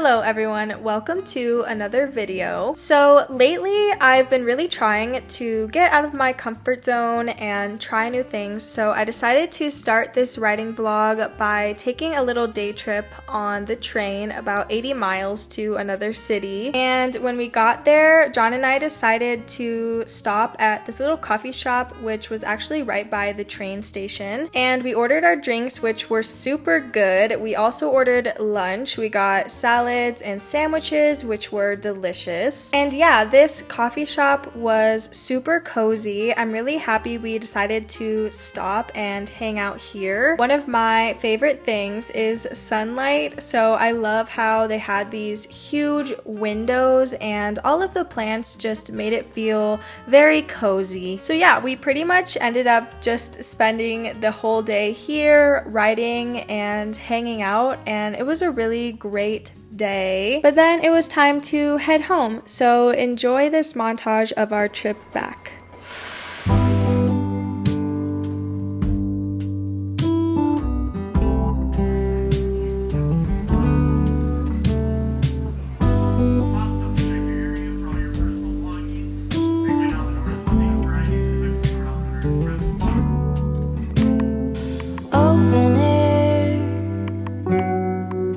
Hello everyone, welcome to another video. So lately I've been really trying to get out of my comfort zone and try new things, so I decided to start this writing vlog by taking a little day trip on the train about 80 miles to another city. And when we got there, John and I decided to stop at this little coffee shop which was actually right by the train station, and we ordered our drinks, which were super good. We also ordered lunch. We got salads and sandwiches, which were delicious. And yeah, this coffee shop was super cozy. I'm really happy we decided to stop and hang out here. One of my favorite things is sunlight, so I love how they had these huge windows and all of the plants just made it feel very cozy. So yeah, we pretty much ended up just spending the whole day here writing and hanging out, and it was a really great day. But then it was time to head home, so enjoy this montage of our trip back.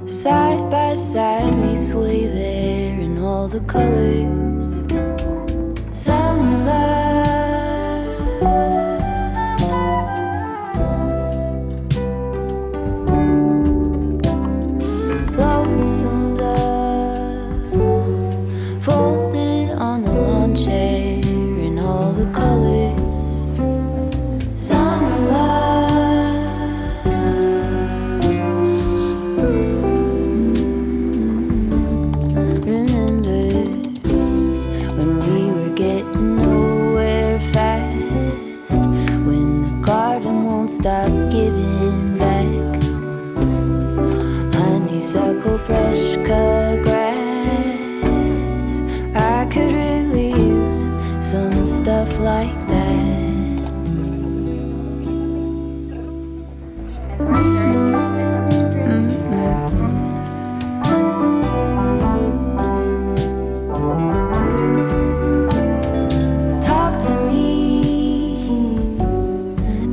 Side by side we sway there in all the colors. Summer love, lonesome love, folded on the lawn chair in all the colors. Summer love. Stop giving back. Honeysuckle, fresh cut grass. I could really use some stuff like that. Talk to me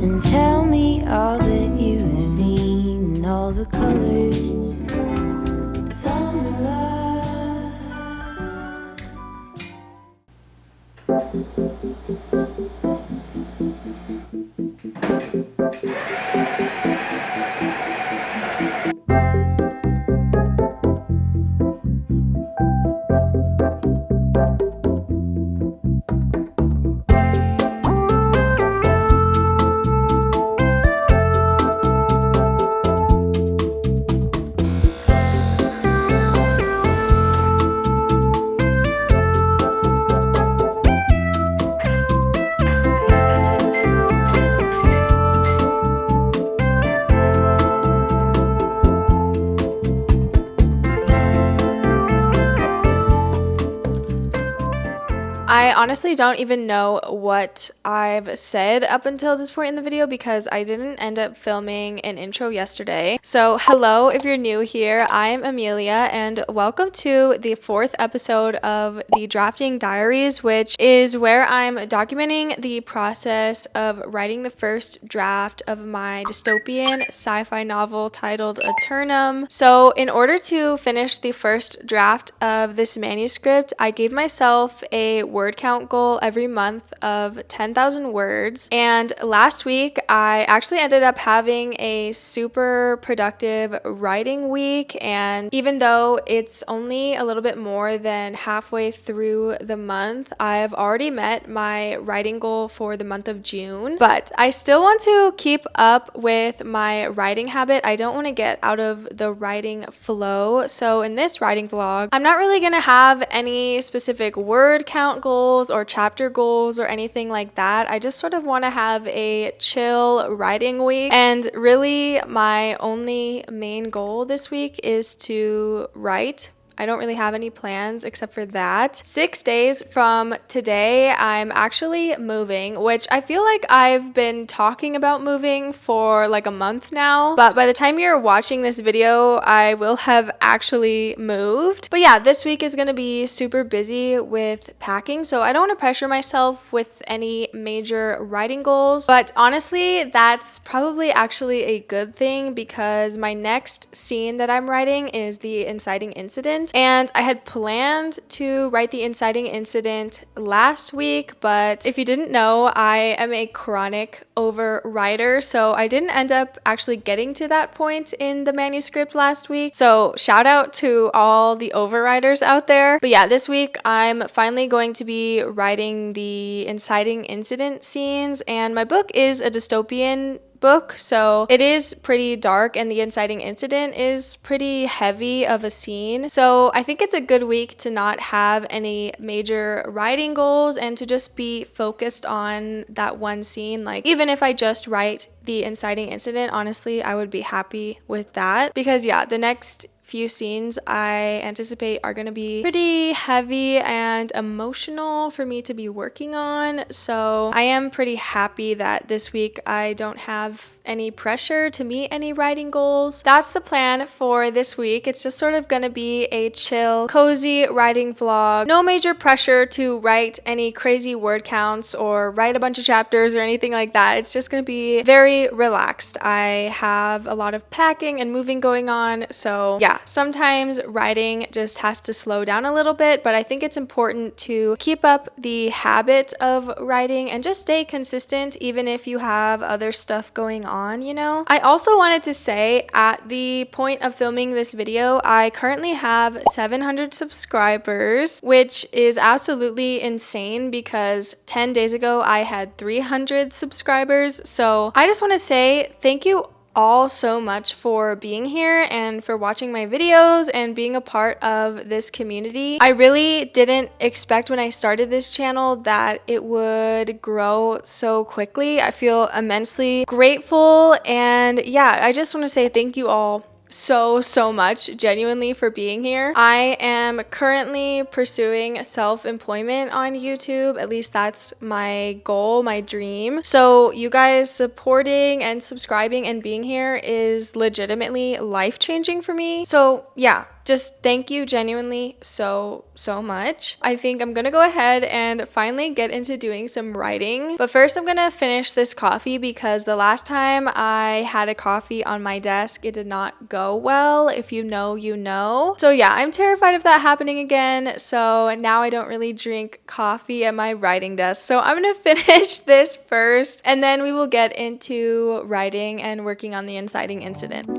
and tell me all that you've seen, all the colors. Summer love. I honestly don't even know what I've said up until this point in the video because I didn't end up filming an intro yesterday. So hello, if you're new here, I'm Amelia and welcome to the 4th episode of the Drafting Diaries, which is where I'm documenting the process of writing the first draft of my dystopian sci-fi novel titled Eternum. So in order to finish the first draft of this manuscript, I gave myself a word count goal every month of 10,000 words, and last week I actually ended up having a super productive writing week, and even though it's only a little bit more than halfway through the month, I've already met my writing goal for the month of June. But I still want to keep up with my writing habit. I don't want to get out of the writing flow, so in this writing vlog I'm not really gonna have any specific word count goals or chapter goals or anything like that. I just sort of want to have a chill writing week, and really my only main goal this week is to write I don't really have any plans except for that. 6 days from today, I'm actually moving, which I feel like I've been talking about moving for like a month now. But by the time you're watching this video, I will have actually moved. But yeah, this week is going to be super busy with packing, so I don't want to pressure myself with any major writing goals. But honestly, that's probably actually a good thing because my next scene that I'm writing is the inciting incident. And I had planned to write the inciting incident last week, but if you didn't know, I am a chronic overwriter, so I didn't end up actually getting to that point in the manuscript last week. So shout out to all the overwriters out there. But yeah, this week I'm finally going to be writing the inciting incident scenes, and my book is a dystopian book, so it is pretty dark and the inciting incident is pretty heavy of a scene. So I think it's a good week to not have any major writing goals and to just be focused on that one scene. Like, even if I just write the inciting incident, honestly, I would be happy with that because yeah, the next few scenes I anticipate are going to be pretty heavy and emotional for me to be working on. So I am pretty happy that this week I don't have any pressure to meet any writing goals. That's the plan for this week. It's just sort of going to be a chill, cozy writing vlog. No major pressure to write any crazy word counts or write a bunch of chapters or anything like that. It's just going to be very relaxed. I have a lot of packing and moving going on, so yeah, sometimes writing just has to slow down a little bit, but I think it's important to keep up the habit of writing and just stay consistent even if you have other stuff going on, you know? I also wanted to say, at the point of filming this video, I currently have 700 subscribers, which is absolutely insane because 10 days ago I had 300 subscribers. So I just want to say thank you all so much for being here and for watching my videos and being a part of this community. I really didn't expect when I started this channel that it would grow so quickly. I feel immensely grateful, and yeah, I just want to say thank you all so much genuinely for being here. I am currently pursuing self-employment on YouTube. At least that's my goal, my dream. So you guys supporting and subscribing and being here is legitimately life-changing for me. So yeah, just thank you genuinely so much. I think I'm gonna go ahead and finally get into doing some writing. But first I'm gonna finish this coffee because the last time I had a coffee on my desk, it did not go well. If you know, you know. So yeah, I'm terrified of that happening again. So now I don't really drink coffee at my writing desk. So I'm gonna finish this first and then we will get into writing and working on the inciting incident.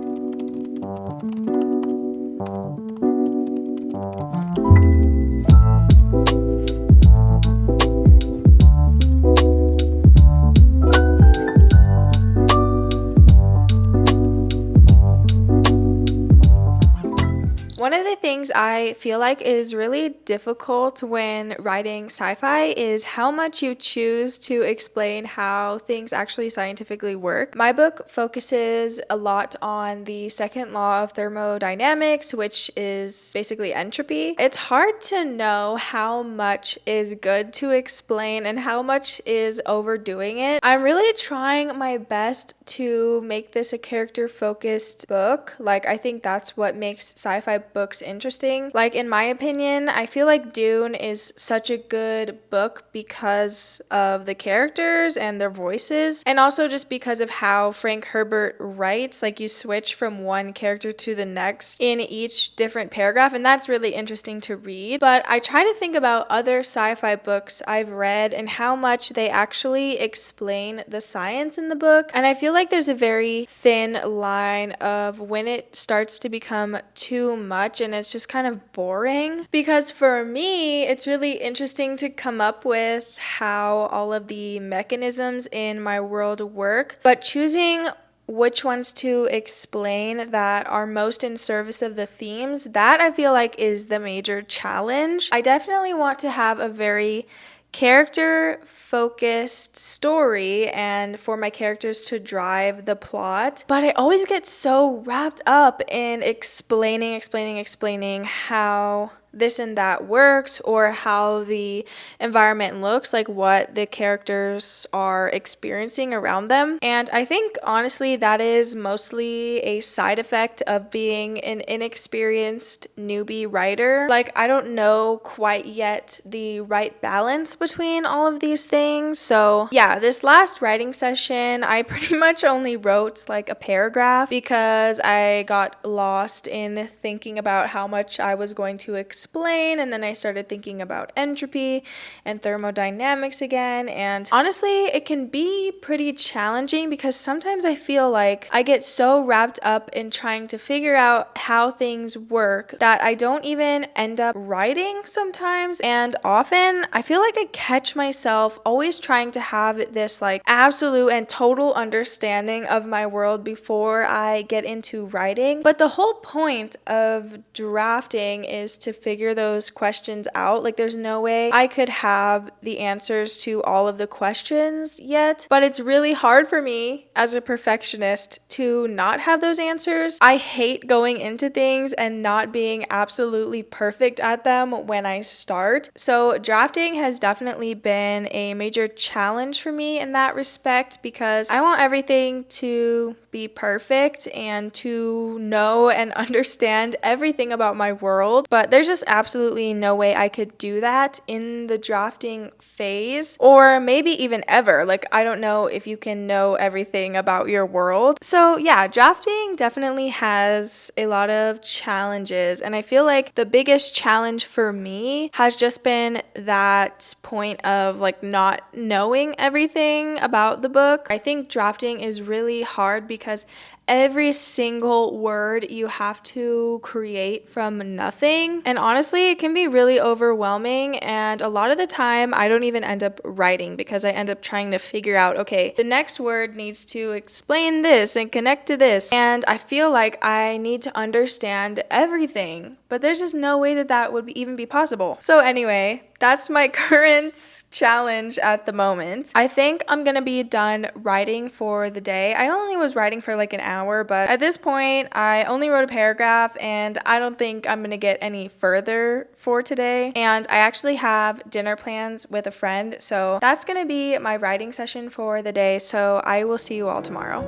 One of the things I feel like is really difficult when writing sci-fi is how much you choose to explain how things actually scientifically work. My book focuses a lot on the second law of thermodynamics, which is basically entropy. It's hard to know how much is good to explain and how much is overdoing it. I'm really trying my best to make this a character-focused book. Like, I think that's what makes sci-fi books interesting. Like, in my opinion, I feel like Dune is such a good book because of the characters and their voices, and also just because of how Frank Herbert writes. Like, you switch from one character to the next in each different paragraph, and that's really interesting to read. But I try to think about other sci-fi books I've read and how much they actually explain the science in the book, and I feel like there's a very thin line of when it starts to become too much and it's just kind of boring. Because for me, it's really interesting to come up with how all of the mechanisms in my world work, but choosing which ones to explain that are most in service of the themes, that I feel like is the major challenge. I definitely want to have a very character focused story and for my characters to drive the plot. But I always get so wrapped up in explaining how this and that works, or how the environment looks, like what the characters are experiencing around them. And I think honestly that is mostly a side effect of being an inexperienced newbie writer. Like, I don't know quite yet the right balance between all of these things. So yeah, this last writing session I pretty much only wrote like a paragraph because I got lost in thinking about how much I was going to explain, and then I started thinking about entropy and thermodynamics again. And honestly, it can be pretty challenging because sometimes I feel like I get so wrapped up in trying to figure out how things work that I don't even end up writing sometimes. And often I feel like I catch myself always trying to have this like absolute and total understanding of my world before I get into writing. But the whole point of drafting is to figure those questions out. Like, there's no way I could have the answers to all of the questions yet, but it's really hard for me as a perfectionist to not have those answers. I hate going into things and not being absolutely perfect at them when I start. So drafting has definitely been a major challenge for me in that respect, because I want everything to be perfect and to know and understand everything about my world, but there's just absolutely no way I could do that in the drafting phase, or maybe even ever. Like, I don't know if you can know everything about your world. So yeah, drafting definitely has a lot of challenges, and I feel like the biggest challenge for me has just been that point of like not knowing everything about the book. I think drafting is really hard because every single word you have to create from nothing. And honestly, it can be really overwhelming. And a lot of the time, I don't even end up writing because I end up trying to figure out, okay, the next word needs to explain this and connect to this. And I feel like I need to understand everything, but there's just no way that that would even be possible. So anyway, that's my current challenge at the moment. I think I'm gonna be done writing for the day. I only was writing for like an hour, but at this point, I only wrote a paragraph, and I don't think I'm gonna get any further for today. And I actually have dinner plans with a friend, so that's gonna be my writing session for the day. So I will see you all tomorrow.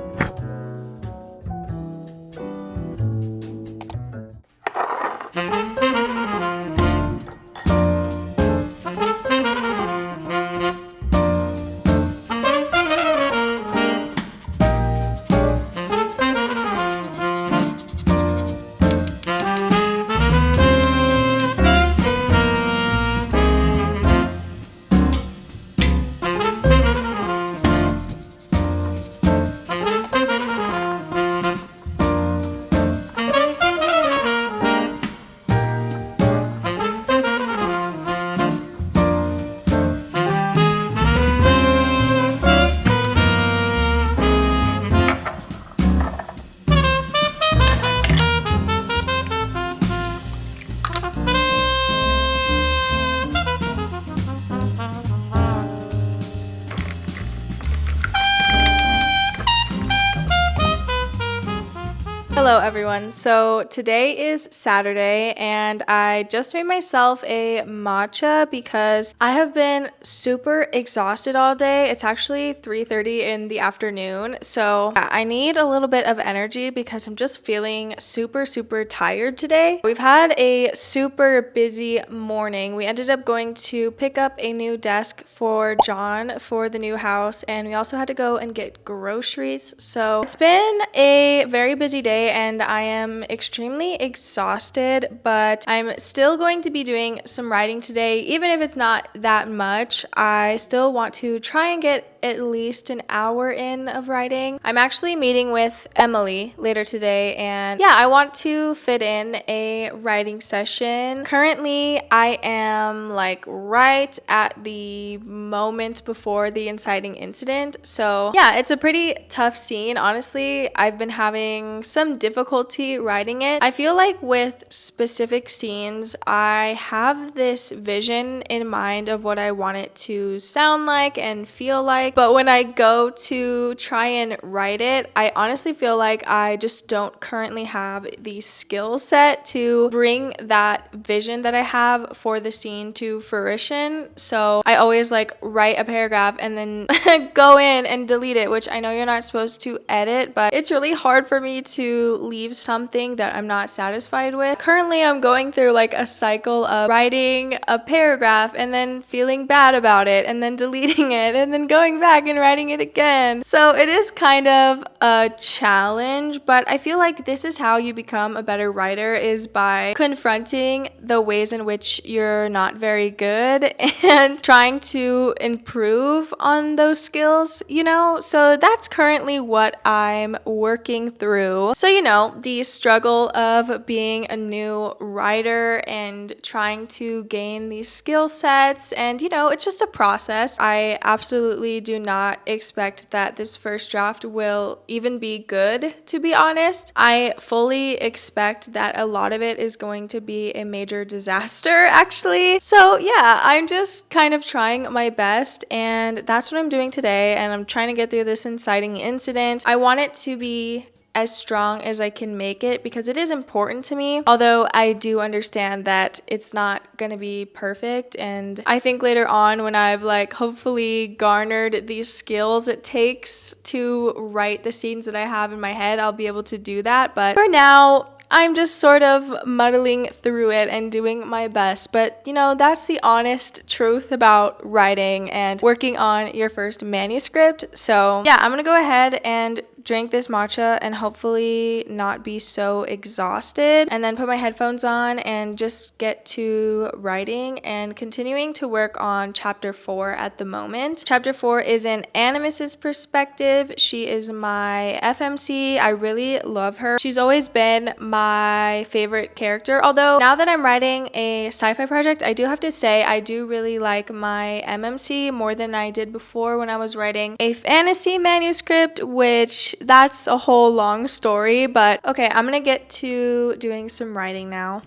Hello everyone. So today is Saturday and I just made myself a matcha because I have been super exhausted all day. It's actually 3:30 in the afternoon. So yeah, I need a little bit of energy because I'm just feeling super tired today. We've had a super busy morning. We ended up going to pick up a new desk for John for the new house, and we also had to go and get groceries. So it's been a very busy day and I am extremely exhausted, but I'm still going to be doing some writing today. Even if it's not that much, I still want to try and get at least an hour in of writing. I'm actually meeting with Emily later today, and yeah, I want to fit in a writing session. Currently, I am like right at the moment before the inciting incident. So yeah, it's a pretty tough scene. Honestly, I've been having some difficulty writing it. I feel like with specific scenes, I have this vision in mind of what I want it to sound like and feel like. But when I go to try and write it, I honestly feel like I just don't currently have the skill set to bring that vision that I have for the scene to fruition. So I always like write a paragraph and then go in and delete it, which I know you're not supposed to edit, but it's really hard for me to leave something that I'm not satisfied with. Currently, I'm going through like a cycle of writing a paragraph and then feeling bad about it and then deleting it and then going back and writing it again. So it is kind of a challenge, but I feel like this is how you become a better writer, is by confronting the ways in which you're not very good and trying to improve on those skills, you know? So that's currently what I'm working through. So, you know, the struggle of being a new writer and trying to gain these skill sets, and, you know, it's just a process. I absolutely do not expect that this first draft will even be good, to be honest. I fully expect that a lot of it is going to be a major disaster, actually. So yeah, I'm just kind of trying my best, and that's what I'm doing today, and I'm trying to get through this inciting incident. I want it to be as strong as I can make it because it is important to me, although I do understand that it's not gonna be perfect. And I think later on, when I've like hopefully garnered these skills it takes to write the scenes that I have in my head, I'll be able to do that. But for now, I'm just sort of muddling through it and doing my best. But, you know, that's the honest truth about writing and working on your first manuscript. So yeah, I'm gonna go ahead and drink this matcha and hopefully not be so exhausted, and then put my headphones on and just get to writing and continuing to work on chapter 4 at the moment. Chapter 4 is in Animus's perspective. She is my FMC. I really love her. She's always been my favorite character, although now that I'm writing a sci-fi project, I do have to say I do really like my MMC more than I did before when I was writing a fantasy manuscript, which that's a whole long story. But okay, I'm gonna get to doing some writing now.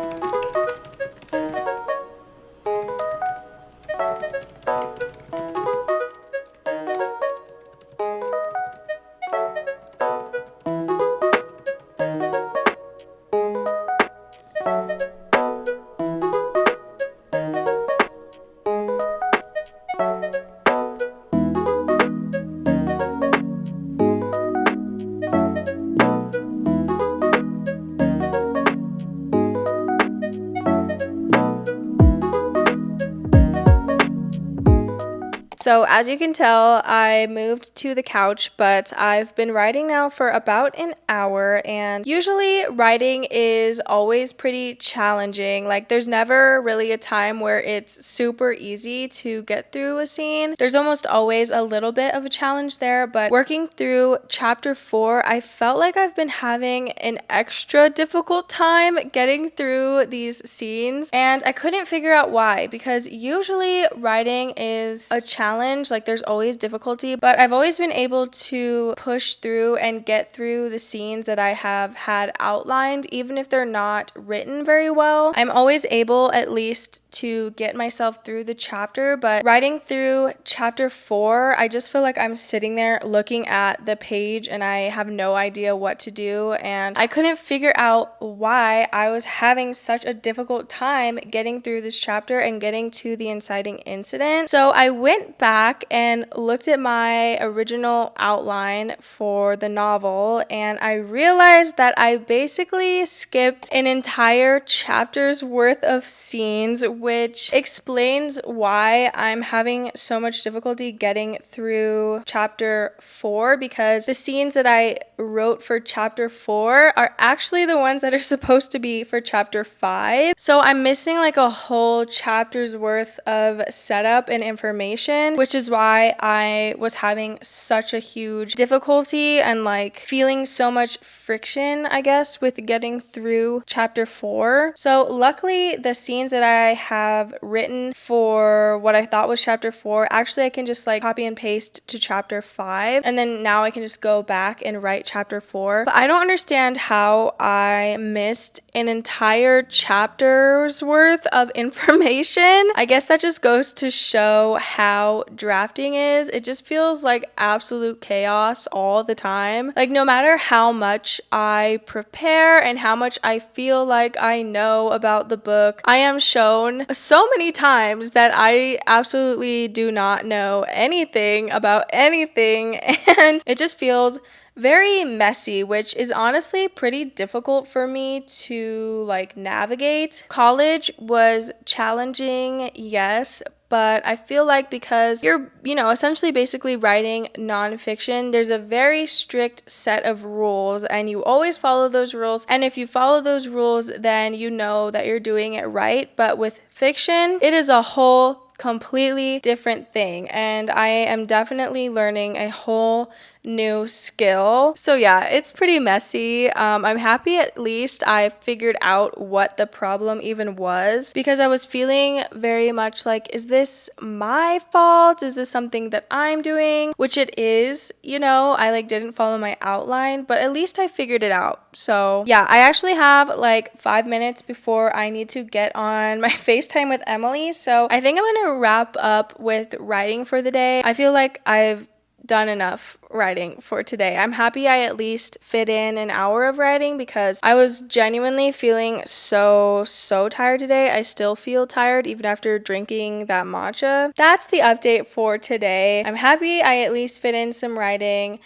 So as you can tell, I moved to the couch, but I've been writing now for about an hour, and usually writing is always pretty challenging. Like, there's never really a time where it's super easy to get through a scene. There's almost always a little bit of a challenge there, but working through chapter 4, I felt like I've been having an extra difficult time getting through these scenes, and I couldn't figure out why, because usually writing is a challenge. Like, there's always difficulty, but I've always been able to push through and get through the scenes that I have had outlined, even if they're not written very well. I'm always able at least to get myself through the chapter, but writing through chapter 4, I just feel like I'm sitting there looking at the page and I have no idea what to do, and I couldn't figure out why I was having such a difficult time getting through this chapter and getting to the inciting incident. So I went back and looked at my original outline for the novel, and I realized that I basically skipped an entire chapter's worth of scenes, which explains why I'm having so much difficulty getting through chapter 4, because the scenes that I wrote for chapter 4 are actually the ones that are supposed to be for chapter 5. So I'm missing like a whole chapter's worth of setup and information. information, which is why I was having such a huge difficulty and like feeling so much friction, I guess, with getting through chapter 4. So luckily the scenes that I have written for what I thought was chapter 4, actually I can just like copy and paste to chapter 5, and then now I can just go back and write chapter 4. But I don't understand how I missed an entire chapter's worth of information. I guess that just goes to show how drafting is. It just feels like absolute chaos all the time. Like no matter how much I prepare and how much I feel like I know about the book, I am shown so many times that I absolutely do not know anything about anything, and it just feels very messy, which is honestly pretty difficult for me to like navigate. College was challenging, yes, but I feel like because you're, essentially basically writing nonfiction, there's a very strict set of rules and you always follow those rules. And if you follow those rules, then you know that you're doing it right. But with fiction, it is a whole completely different thing, and I am definitely learning a whole new skill. So yeah, it's pretty messy. I'm happy at least I figured out what the problem even was, because I was feeling very much like, is this my fault? Is this something that I'm doing? Which it is, I like didn't follow my outline, but at least I figured it out. So yeah, I actually have like 5 minutes before I need to get on my FaceTime with Emily. So I think I'm gonna wrap up with writing for the day. I feel like I've done enough writing for today. I'm happy I at least fit in an hour of writing because I was genuinely feeling so tired today. I still feel tired even after drinking that matcha. That's the update for today. I'm happy I at least fit in some writing.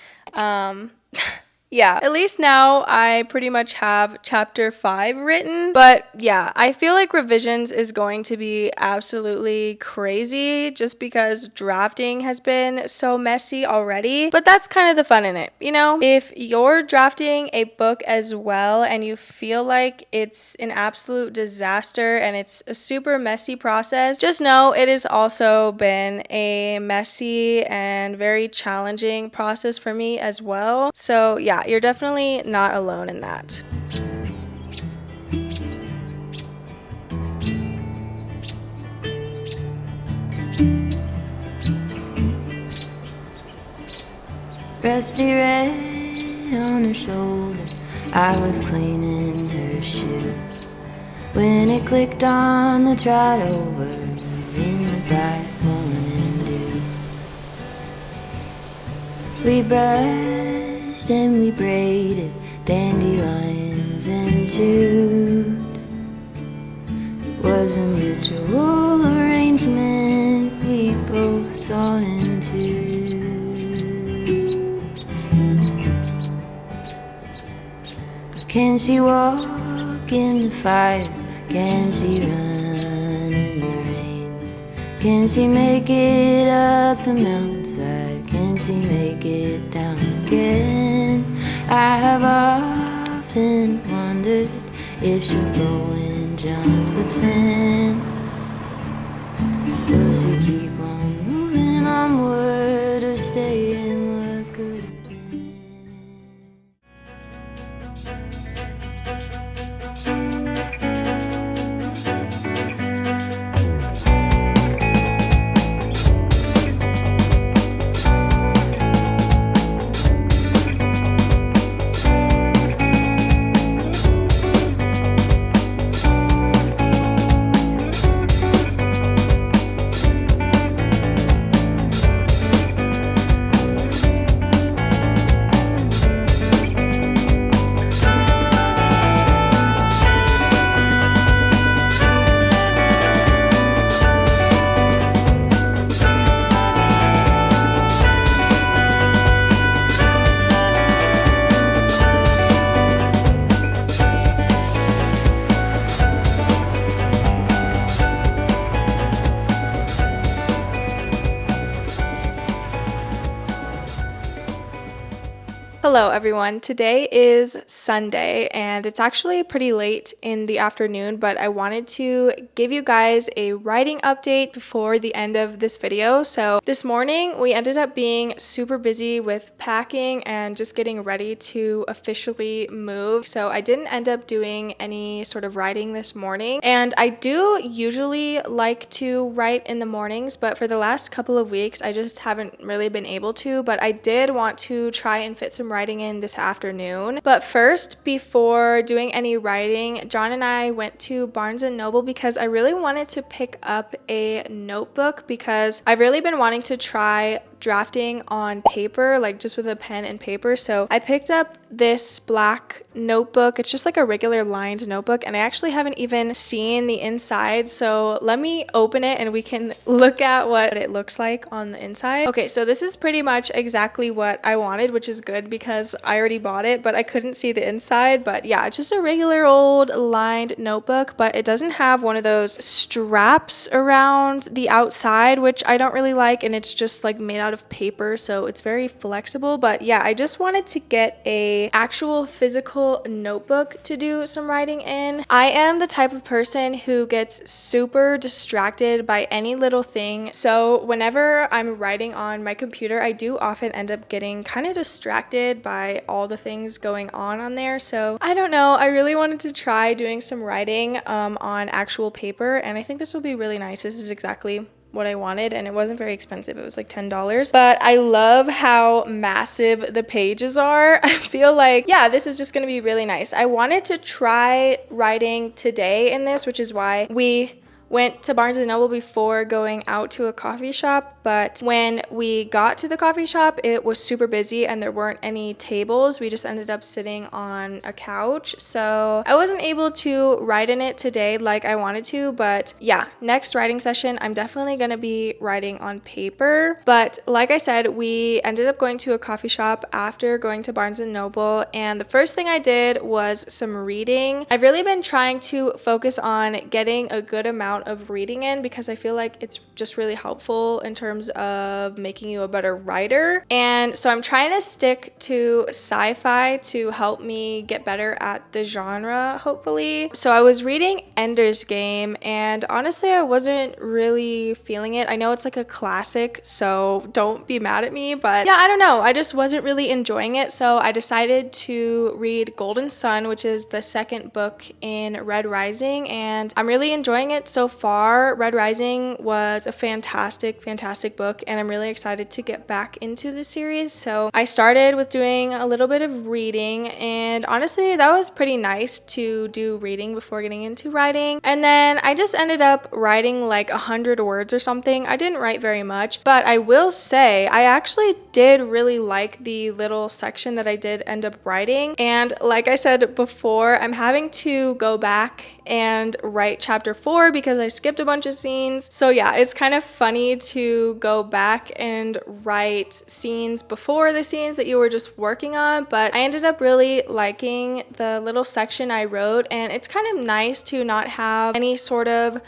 Yeah, at least now I pretty much have chapter 5 written. But yeah, I feel like revisions is going to be absolutely crazy just because drafting has been so messy already. But that's kind of the fun in it, If you're drafting a book as well and you feel like it's an absolute disaster and it's a super messy process, just know it has also been a messy and very challenging process for me as well. So yeah, you're definitely not alone in that. Rusty red on her shoulder, I was cleaning her shoe when it clicked on the trot over in the bright morning dew. We brushed and we braided dandelions and chewed. It was a mutual arrangement we both saw into. Can she walk in the fire? Can she run in the rain? Can she make it up the mountainside? Can she make it down again? I have often wondered if she'll go and jump the fence. Will she keep on moving onward or stay in what could have been? Hello everyone, today is Sunday and it's actually pretty late in the afternoon, but I wanted to give you guys a writing update before the end of this video. So this morning we ended up being super busy with packing and just getting ready to officially move. So I didn't end up doing any sort of writing this morning, and I do usually like to write in the mornings, but for the last couple of weeks I just haven't really been able to, but I did want to try and fit some writing in this afternoon. But first, before doing any writing, John and I went to Barnes & Noble because I really wanted to pick up a notebook because I've really been wanting to try drafting on paper, like just with a pen and paper. So I picked up this black notebook. It's just like a regular lined notebook, and I actually haven't even seen the inside. So let me open it and we can look at what it looks like on the inside. Okay, so this is pretty much exactly what I wanted, which is good because I already bought it, but I couldn't see the inside. But yeah, it's just a regular old lined notebook, but it doesn't have one of those straps around the outside, which I don't really like, and it's just like made out of paper, so it's very flexible. But yeah, I just wanted to get a actual physical notebook to do some writing in. I am the type of person who gets super distracted by any little thing, so whenever I'm writing on my computer, I do often end up getting kind of distracted by all the things going on there. So I don't know, I really wanted to try doing some writing on actual paper, and I think this will be really nice. This is exactly what I wanted, and it wasn't very expensive. It was like $10, but I love how massive the pages are. I feel like, yeah, this is just gonna be really nice. I wanted to try writing today in this, which is why we went to Barnes & Noble before going out to a coffee shop, but when we got to the coffee shop, it was super busy and there weren't any tables. We just ended up sitting on a couch, so I wasn't able to write in it today like I wanted to. But yeah, next writing session, I'm definitely gonna be writing on paper. But like I said, we ended up going to a coffee shop after going to Barnes & Noble, and the first thing I did was some reading. I've really been trying to focus on getting a good amount of reading in because I feel like it's just really helpful in terms of making you a better writer. And so I'm trying to stick to sci-fi to help me get better at the genre, hopefully. So I was reading Ender's Game, and honestly I wasn't really feeling it. I know it's like a classic, so don't be mad at me, but yeah, I don't know, I just wasn't really enjoying it. So I decided to read Golden Sun, which is the second book in Red Rising, and I'm really enjoying it so far. Red Rising was a fantastic book, and I'm really excited to get back into the series. So I started with doing a little bit of reading, and honestly that was pretty nice to do reading before getting into writing. And then I just ended up writing like 100 words or something. I didn't write very much, but I will say I actually did really like the little section that I did end up writing. And like I said before, I'm having to go back and write chapter 4 because I skipped a bunch of scenes. So yeah, it's kind of funny to go back and write scenes before the scenes that you were just working on, but I ended up really liking the little section I wrote, and it's kind of nice to not have any sort of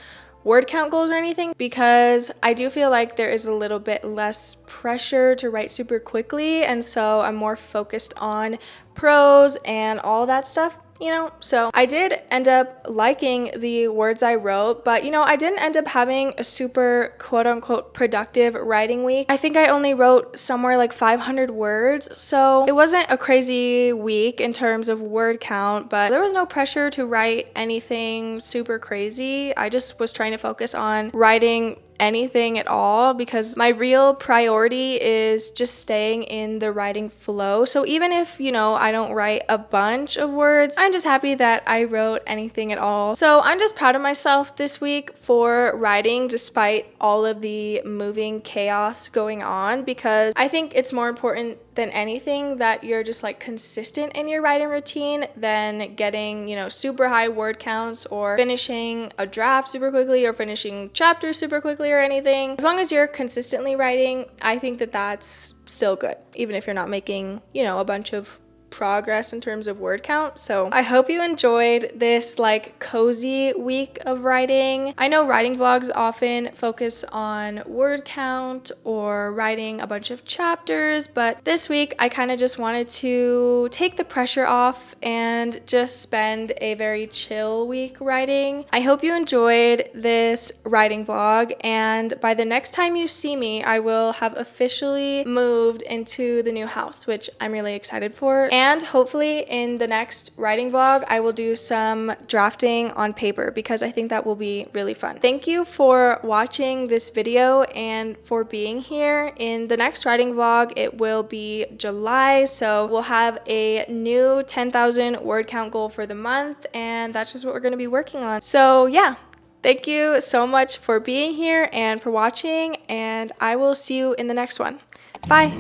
word count goals or anything because I do feel like there is a little bit less pressure to write super quickly, and so I'm more focused on prose and all that stuff, you know. So I did end up liking the words I wrote, but you know, I didn't end up having a super quote-unquote productive writing week. I think I only wrote somewhere like 500 words, so it wasn't a crazy week in terms of word count, but there was no pressure to write anything super crazy. I just was trying to focus on writing anything at all because my real priority is just staying in the writing flow. So even if, you know, I don't write a bunch of words, I'm just happy that I wrote anything at all. So I'm just proud of myself this week for writing despite all of the moving chaos going on, because I think it's more important than anything that you're just like consistent in your writing routine than getting, you know, super high word counts or finishing a draft super quickly or finishing chapters super quickly or anything. As long as you're consistently writing, I think that that's still good, even if you're not making, you know, a bunch of progress in terms of word count. So I hope you enjoyed this like cozy week of writing. I know writing vlogs often focus on word count or writing a bunch of chapters, but this week I kind of just wanted to take the pressure off and just spend a very chill week writing. I hope you enjoyed this writing vlog, and by the next time you see me, I will have officially moved into the new house, which I'm really excited for. And hopefully in the next writing vlog, I will do some drafting on paper because I think that will be really fun. Thank you for watching this video and for being here. In the next writing vlog, it will be July, so we'll have a new 10,000 word count goal for the month, and that's just what we're going to be working on. So yeah, thank you so much for being here and for watching, and I will see you in the next one. Bye!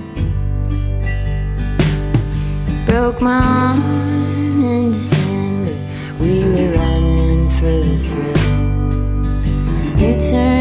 Broke my arm in December. We were running for the thrill. You turned